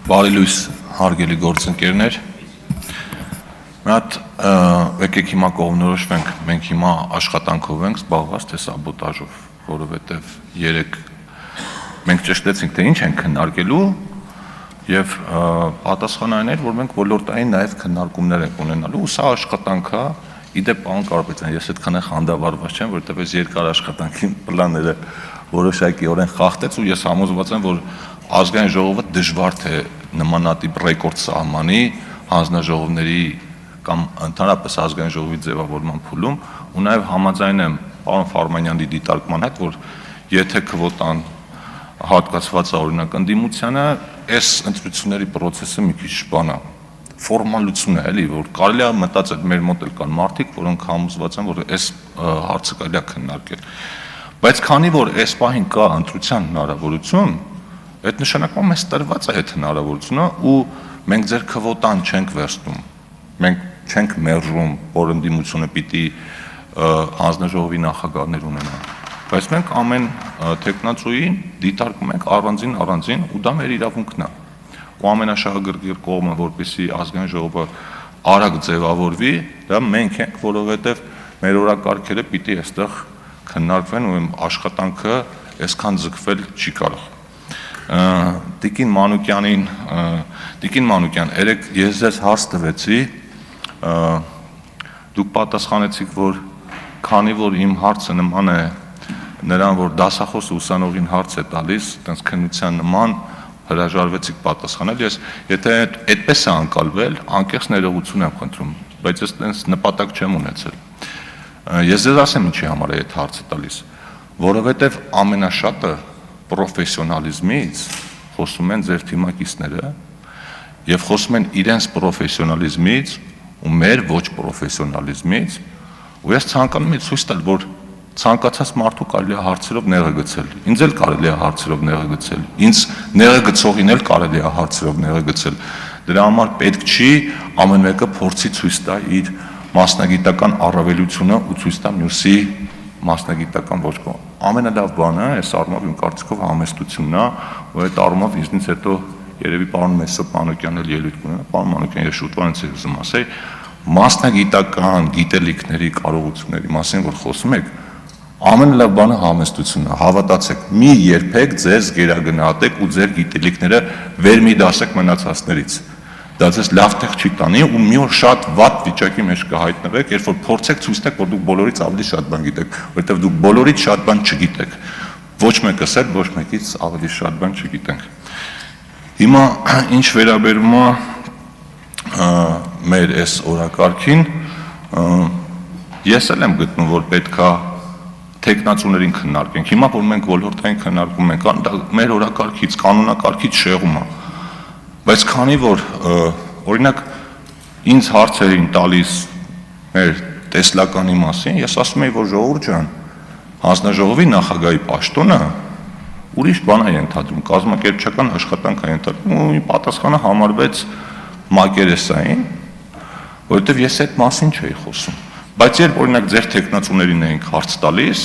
Բարի լույս, հարգելի գործընկերներ, եկեք հիմա կողմնորոշվենք, մենք հիմա աշխատանքով ենք զբաղված, թե սաբոտաժով, որովհետև երեք մենք ճշտեցինք, թե ինչ ենք քննարկելու եւ պատասխանային էր, որ մենք ոլորտային նաեւ քննարկումներ ենք ունենալու, ու սա աշխատանք է, իդեպ պարոն Կարապետյան, ես այդքան խանդավառված չեմ, որովհետև այս երկար աշխատանքի պլանները որոշակիորեն խախտեց ու ես համոզված եմ, որ ազգային ժողովը դժվար թե նմանատիպ ռեկորդ սահմանի հանձնաժողովների կամ ընդհանրապես ազգային ժողովի ձևավորման փուլում ու նաև համաձայն եմ պարոն Ֆարմանյանի դիտարկման հետ, որ եթե քվոտան հատկացված է օրինակ ընդդիմությանը, այս ընտրությունների process-ը մի քիչ բան է, ֆորմալություն է, էլի, որ կարելի է մտածել մեր մոտ էլ կան մարդիկ, որոնք համոզված են, որ այս հարցը կարելի է քննարկել։ Բայց քանի որ այս պահին կա ընտրության հնարավորություն, այդ նշանակում է տրված է այդ հնարավորությունը ու մենք ձեր քվոտան չենք վերցնում, մենք չենք մերժում, որ ընդդիմությունը պիտի հանձնաժողովի նախագահներ ունենա, բայց մենք ամեն թեկնածուին դիտարկում ենք առանձին ու դա մեր իրավունքն է։ Ու ամենաշահագրգիռ կողմը, որպեսզի ազգային ժողովը արագ ձևավորվի, դա մենք ենք, որովհետև մեր օրակարգերը պիտի այստեղ քննարկվեն ու աշխատանքը այսքան ձգվել չի կարող։ Տիկին Մանուկյան, երեք ես ձեզ հարց տվեցի, դուք պատասխանեցիք, որ քանի որ իմ հարցը նման է նրան, որ դասախոսը ուսանողին հարց է տալիս, այդպես քննության նման հրաժարվեցիք պատասխանել, ես եթե այդպես է անկալվել, անկեղծ ներողություն եմ խնդրում, բայց ես այդպես նպատակ չեմ ունեցել։ Ես ձեզ ասեմ ինչի համար է այդ հարցը տալիս, որովհետև ամենաշատը պրոֆեսիոնալիզմից խոսում են ձեր թիմակիցները եւ խոսում են իրենց պրոֆեսիոնալիզմից ու մեր ոչ պրոֆեսիոնալիզմից, ու ես ցանկանում եմ ցույց տալ, որ ցանկացած մարդու կարելի է հարցերով նեղը գցել, ինձ էլ կարելի է հարցերով նեղը գցել, ինձ նեղը գցողին էլ կարելի է հարցերով նեղը գցել, դրա համար պետք չի ամեն մեկը փորձի ցույց տա իր մասնագիտական առավելությունը ու ցույց տա մյուսի մասնագիտական ոչ կողմ։ Ամենալավ բանը այս առումով իմ կարծիքով համեստությունն է, ու այդ առումով ինձնից հետո երևի պարոն Մեսրոպ Մանուկյանն էլ ելույթ կունենա, պարոն Մանուկյան, ես շուտով ինձ ուզում ասեի, մասնագիտական գիտելիքների կարողությունների մասին որ խոսում եք, ամենալավ բանը համեստությունն է, հավատացեք, մի երբեք ձեզ գերագնահատեք ու ձեր գիտելիքները վեր մի դասեք մնացածներից։ Դա ձեզ լավ տեղ չի տանի ու մի օր շատ վատ վիճակի մեջ կհայտնվեք, երբ որ փորձեք ցույց տաք, որ դուք բոլորից ավելի շատ բան գիտեք, որովհետև դուք բոլորից շատ բան չգիտեք։ Ոչ մեկս էլ ոչ մեկից ավելի շատ բան չգիտենք։ Հիմա ինչ վերաբերում է մեր այս օրակարգին, ես էլ եմ գտնում, որ պետքա թեկնածուներին քննարկենք։ Հիմա որ մենք ոլորտային քննարկում ենք, դա մեր օրակարգից, կանոնակարգից շեղում է։ Բայց քանի որ օրինակ ինձ հարցեր էին տալիս մեր տեսլականի մասին, ես ասում եի, որ ժողովուրդ ջան, հանձնաժողովի նախագահի պաշտոնը ուրիշ բան է ենթադրում, կազմակերպչական աշխատանք է ենթադրում ու իմ պատասխանը համարվեց մակերեսային, որովհետև ես այդ մասին չէի խոսում։ Բայց երբ օրինակ ձեր թեկնածուներին էինք հարց տալիս,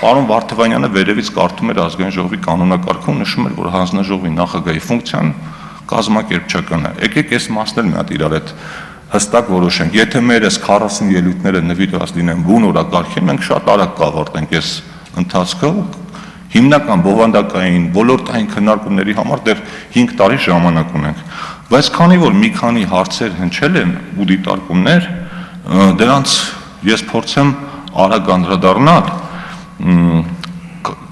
պարոն Վարդևանյանը վերևից կարդում էր ազգային ժողովի կանոնակարգում, նշում էր, որ հանձնաժողովի նախագահի ֆունկցիան կազմակերպչական է։ Եկեք այս մասն էլ մի հատ իրար հետ հստակ որոշենք։ Եթե մեր այս 40 ելույթները նվիրված լինեն բուն օրակարգին, մենք շատ արագ կավարտենք այս ընթացքը ու հիմնական բովանդակային ոլորտային քննարկումների համար դեռ 5 տարի ժամանակ ունենք։ Բայց քանի որ մի քանի հարցեր հնչել են ու դիտարկումներ, դրանց ես փորձեմ արագ անդրադառնալ,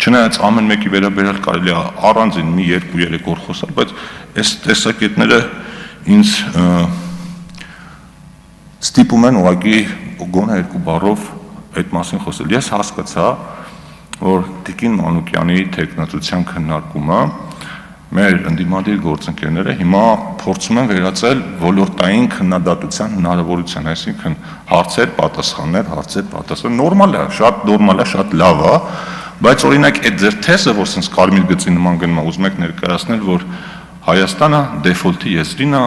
չնայած ամեն մեկի վերաբերյալ կարելի է առանձին մի 2-3 օր խոսալ, բայց այս տեսակետները ինձ ստիպում են ուղղակի գոնե 2 բառով այդ մասին խոսել։ Ես հասկացա, որ Տիկին Մանուկյանի թեկնածության քննարկումը մեր ընդդիմադիր գործընկերները հիմա փորձում են վերածել ոլորտային քննադատության հնարավորության, այսինքն հարցեր, պատասխաններ, նորմալ է, շատ նորմալ է, շատ լավ է, բայց օրինակ այդ ձեր թեզը, որ sense կարմիր գծի նման գնում է, ուզում եք ներկայացնել, որ Հայաստանը դեֆոլտի եզրին է,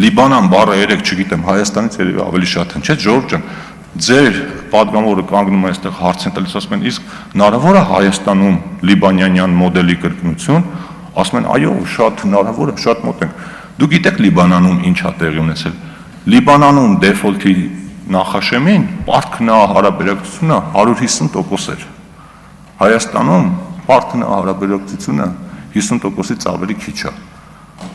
Լիբանան բառը երեք, չգիտեմ, Հայաստանից երևի ավելի շատ հնչեց, ժողովուրդ ջան, ձեր պատգամավորը կանգնում է այստեղ հարց են տալիս, ասում են, իսկ հնարավոր է Հայաստանում լիբանյանյան մոդելի կրկնություն, ասում են այո, շատ հնարավոր է, շատ մոտ ենք։ Դուք գիտեք Լիբանանում ինչ է տեղի ունեցել։ Լիբանանում դեֆոլտի նախաշեմին պարտքնահարաբերակցությունը 150% էր։ Հայաստանում պարտքնահարաբերակցությունը 50%-ից ավելի քիչ է։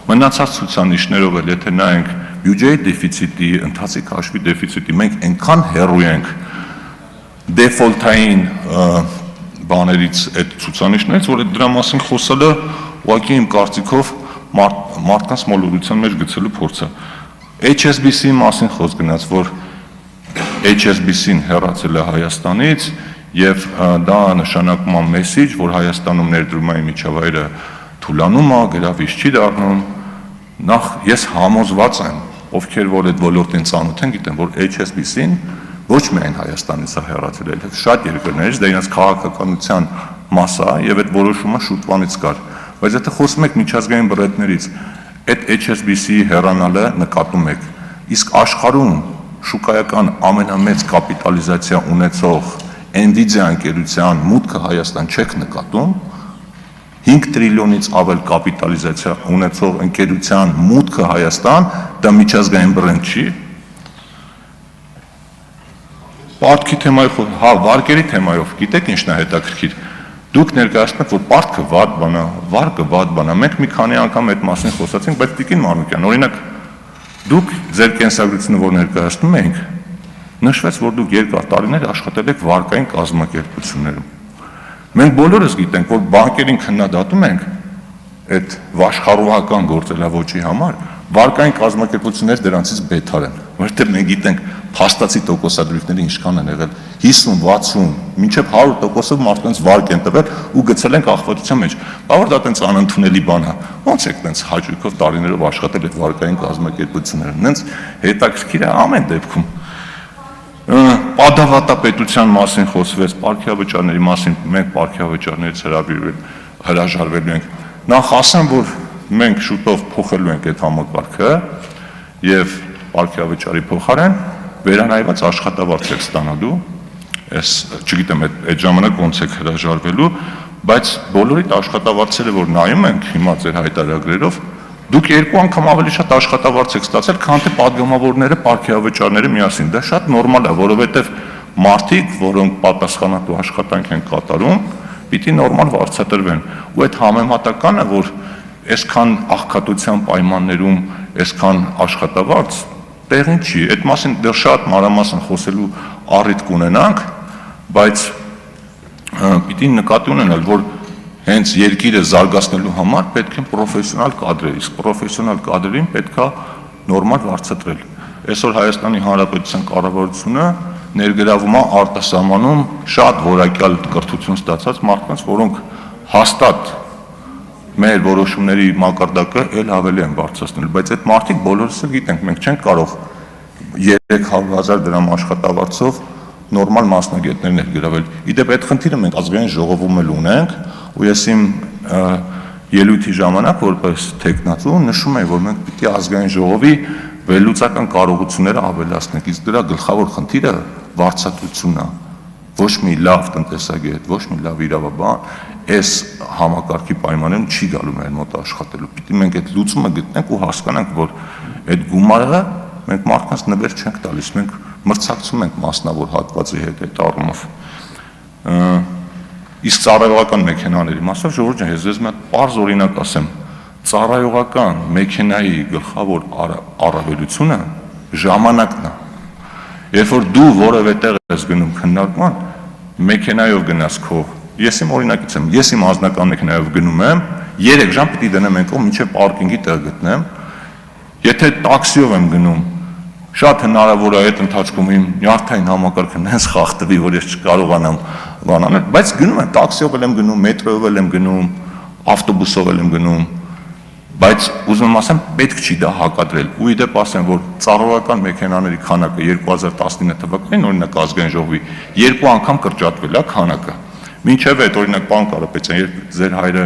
Մնացած ցուցանիշներով էլ եթե նայենք բյուջեի դեֆիցիտի, ընթացիկ հաշվի դեֆիցիտի, մենք այնքան հեռու ենք դեֆոլտային բաներից այդ ցուցանիշներից, որ դրա մասին խոսելը ուղղակի իմ կարծիքով մարդկանց մոլորության մեջ գցելու փորձ է։ HSBC-ի մասին խոսք գնաց, որ HSBC-ն հեռացել է Հայաստանից եւ դա նշանակում է մեսիջ, որ Հայաստանում ներդրումային միջավայրը թուլանում է, գրավիչ չի դառնում։ Նախ ես համոզված եմ, ովքեր որ այդ ոլորտին ծանոթ են, գիտեն, որ HSBC-ն ոչ միայն Հայաստանից է հեռացել, այլ շատ երկրներից, դա իրենց քաղաքականության մաս է եւ այդ որոշումը շուտվանից կար։ Բայց եթե խոսում եք միջազգային բրենդներից, այդ HSBC-ի հեռանալը նկատում եք։ Իսկ աշխարհում շուկայական ամենամեծ կապիտալիզացիա ունեցող Nvidia ընկերության մուտքը Հայաստան չեք նկատում, 5 տրիլիոնից ավել կապիտալիզացիա ունեցող ընկերության մուտքը Հայաստան, դա միջազգային բրենդ չի։ Պարտքի թեմայով, հա, վարկերի թեմայով, գիտեք ինչն է հետաքրքիր։ Դուք ներկայացնում եք, որ պարտքը վատ բան է, վարկը վատ բան է։ Մենք մի քանի անգամ այդ մասին խոսացինք, բայց Տիկին Մանուկյան, օրինակ, դուք ձեր կենսագրությունը որ ներկայացնում էինք, նշվեց, որ դուք երկար տարիներ աշխատել եք վարկային կազմակերպություններում։ Մենք բոլորս գիտենք, որ բանկերին քննադատում ենք այդ վաշխառողական գործելավոճի համար, վարկային կազմակերպությունները դրանցից բետար են, որովհետև մենք գիտենք փաստացի տոկոսադրույքները ինչքան են եղել, 50, 60, մինչև 100%-ով մարդկանց վարկ են տվել ու գցել են աղբատության մեջ։ Բա որ դա տենց անընդունելի բան է, ո՞նց եք տենց հաճույքով տարիներով աշխատել այդ վարկային կազմակերպությունները, նենց հետաքրքիր է ամեն դեպքում։ Պատավատապետության մասին խոսվեց, պարգևավճարների մասին, մենք պարգևավճարներից հրաժարվելու ենք։ Նախ ասեմ, որ մենք շուտով փոխելու ենք այդ համակարգը եւ պարգևավճարի փոխարեն վերանայված աշխատավարձ եք ստանալու, ես չգիտեմ այդ ժամանակ ոնց եք հրաժարվելու, բայց բոլորիդ աշխատավարձերը, որ նայում ենք հիմա ձեր հայտարարագրերով, դուք երկու անգամ ավելի շատ աշխատավարձ եք ստացել, քան թե падգամավորները պարգևավճարները միասին։ Դա շատ նորմալ է, որովհետև մարդիկ, որոնք պատասխանատու աշխատանք են կատարում, պիտի նորմալ վարձատրվեն։ Ու այդ համեմատականը, որ այսքան աղքատության պայմաններում, այսքան աշխատավարձ տեղին չի, այդ մասին դեռ շատ մանրամասն խոսելու առիթ կունենանք, բայց պիտի նկատի ունենալ, որ հենց երկիրը զարգացնելու համար պետք է պրոֆեսիոնալ կադրեր, իսկ պրոֆեսիոնալ կադրերին պետք է նորմալ վարձատրել։ Այսօր Հայաստանի Հանրապետության կառավարությունը ներգրավում է արտասահմանում շատ որակյալ կրթություն ստացած մարդկանց, որոնք հաստատ մեր որոշումների մակարդակը էլ ավելի են բարձրացնել, բայց այդ մարդիկ բոլորս էլ գիտենք, մենք չենք կարող 300,000 դրամ աշխատավարձով նորմալ մասնագետներ ներգրավել։ Իդեպ այդ խնդիրը մենք ազգային ժողովում էլ ունենք, ու ես իմ ելույթի ժամանակ որպես թեկնածու նշում եմ, որ մենք պիտի ազգային ժողովի վերլուծական կարողությունները ավելացնենք, իսկ դրա գլխավոր խնդիրը վարձատրությունն է։ Ոչ մի լավ տնտեսագետ, ոչ մի լավ իրավաբան այս համակարգի պայմաններում չի գալու մեր մոտ աշխատելու։ Պիտի մենք այդ լուծումը գտնենք ու հասկանանք, որ այդ գումարը մենք մարդկանց նվեր չենք տալիս, մենք մրցակցում ենք մասնավոր հատվածի հետ այդ առումով։ Իսկ ծառայողական մեքենաների մասով Ժողովուրդ ջան, ես մի հատ պարզ օրինակ ասեմ, ծառայողական մեքենայի գլխավոր առավելությունը ժամանակն է։ Երբ որ դու որևէ տեղ ես գնում քննարկման, մեքենայով գնաս քո, ես իմ օրինակից եմ, ես իմ անձնական մեքենայով գնում եմ, 3 ժամ պիտի դնեմ այնքան, մինչև պարկինգի տեղ գտնեմ։ Եթե տաքսիով եմ գնում, շատ հնարավոր է այդ ընթացքում իմ նյարդային համակարգը նենց խախտվի, որ ես չկարողանամ բան անել, բայց գնում եմ, տաքսիով եմ գնում, մետրոյով եմ գնում, ավտոբուսով եմ գնում, բայց ուզում եմ ասեմ, պետք չի դա հակադրել։ Ու իդեպ ասեմ, որ ծառայողական մեքենաների քանակը 2019 թվականին օրինակ ազգային ժողովի 2 անգամ կրճատվել է քանակը։ Մինչև այդ օրինակ պարոն Կարապետյան, երբ ձեր հայրը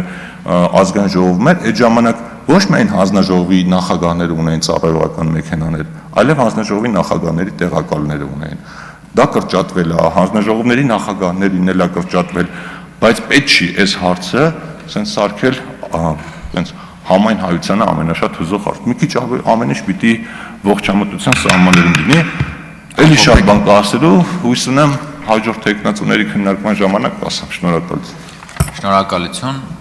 ազգային ժողովում էր, այդ ժամանակ ոչ միայն հանձնաժողովի նախագահները ունեին ծառայողական մեքենաներ, այլև հանձնաժողովի նախագահների տեղակալները ունեին։ Դա կրճատվել է, հանձնաժողովների նախագահներին էլ է կրճատվել, բայց պետք չի այս հարցը սենց սարքել Տենց համայն հայությանը ամենաշատ հուզող հարց։ Մի քիչ ամեն ինչ պիտի ողջամտության սահմաններում լինի։ Էլի շատ բան կա ասելու, հույս ունեմ հաջորդ տեխնացուների քննարկման ժամանակ կասեմ։ Շնորհակալություն։ Շնորհակալություն։